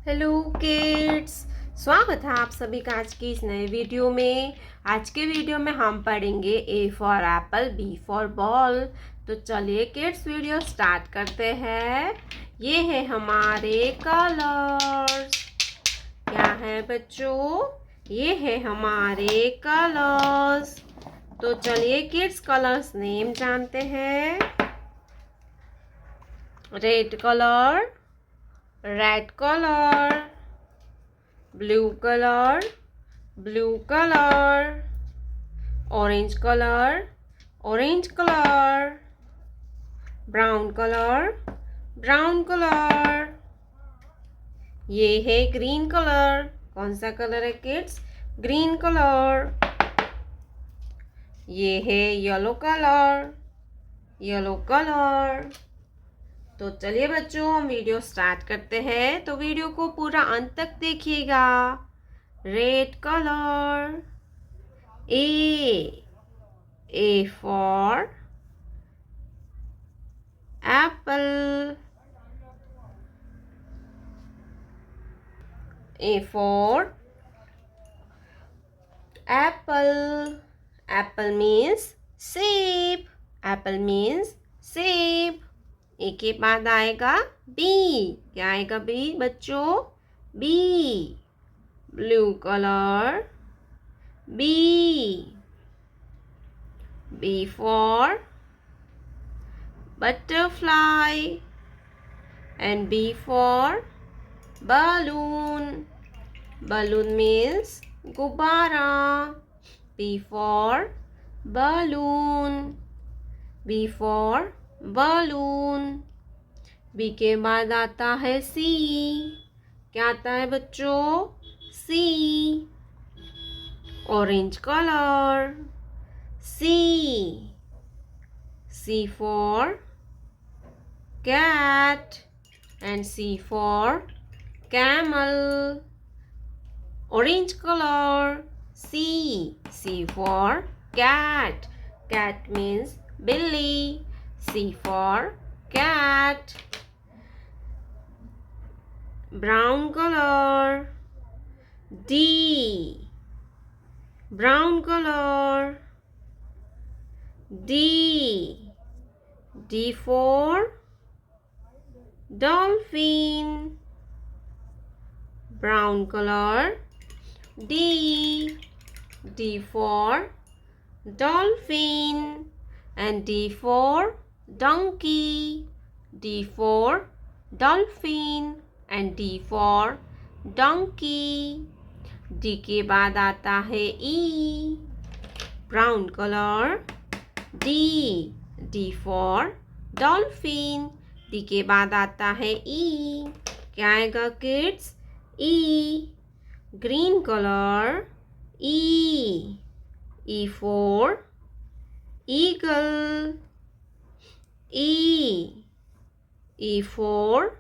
Hello kids, स्वागत है आप सभी का आज की इस नए वीडियो में। आज के वीडियो में हम पढ़ेंगे A for apple, B for ball. तो चलिए किड्स वीडियो स्टार्ट करते हैं। ये है हमारे कलर्स। क्या है बच्चों? ये है हमारे कलर्स। तो चलिए किड्स कलर्स नेम जानते हैं। Red colour, red color, blue color, blue color, orange color, orange color, brown color, brown color। ये है ग्रीन कलर। कौन सा कलर है किड्स? Green colour. ये है येलो कलर, येलो कलर। तो चलिए बच्चों हम वीडियो स्टार्ट करते हैं। तो वीडियो को पूरा अंत तक देखिएगा। Red colour, A for Apple, A for Apple. Apple means सेब, एप्पल मीन्स सेब। ए के बाद आएगा बी। क्या आएगा बी बच्चों? B, blue colour, B. B for butterfly and B for balloon. Balloon means गुब्बारा। B for balloon, B for balloon। B के बाद आता है C। क्या आता है बच्चों? C, orange colour. C, C for cat and C for camel, orange color। C for cat, cat means billy। C for cat। brown color, D, brown color, D, D for dolphin, brown color, D, D for dolphin and D for donkey, D for dolphin and D for donkey। D के बाद आता है E, brown color, D, D for dolphin। D के बाद आता है E। क्या आएगा kids? E, green color, E, E for eagle, E, E for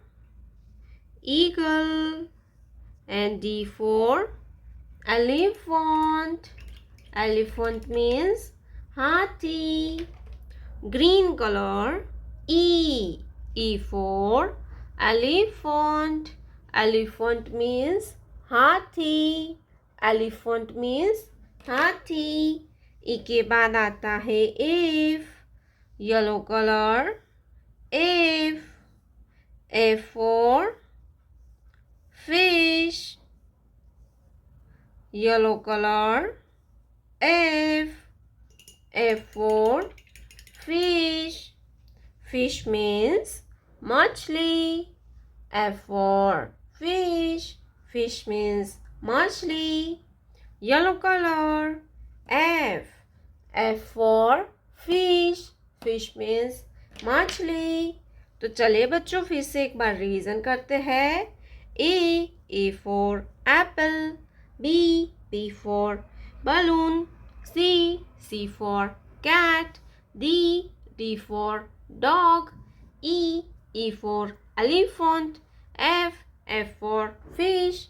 eagle and D for elephant। Elephant means हाथी। green color, E, E for elephant। Elephant means हाथी, elephant means हाथी। E के बाद आता है F, yellow color, F, F for fish, yellow color, F, F for fish, fish means मछली। F for fish, fish means मछली। yellow color, F, F for fish, fish means मछली। तो चलिए बच्चों फिर से एक बार रिवीजन करते हैं। A for apple, B for balloon, C for cat, D for dog, E for elephant, F for fish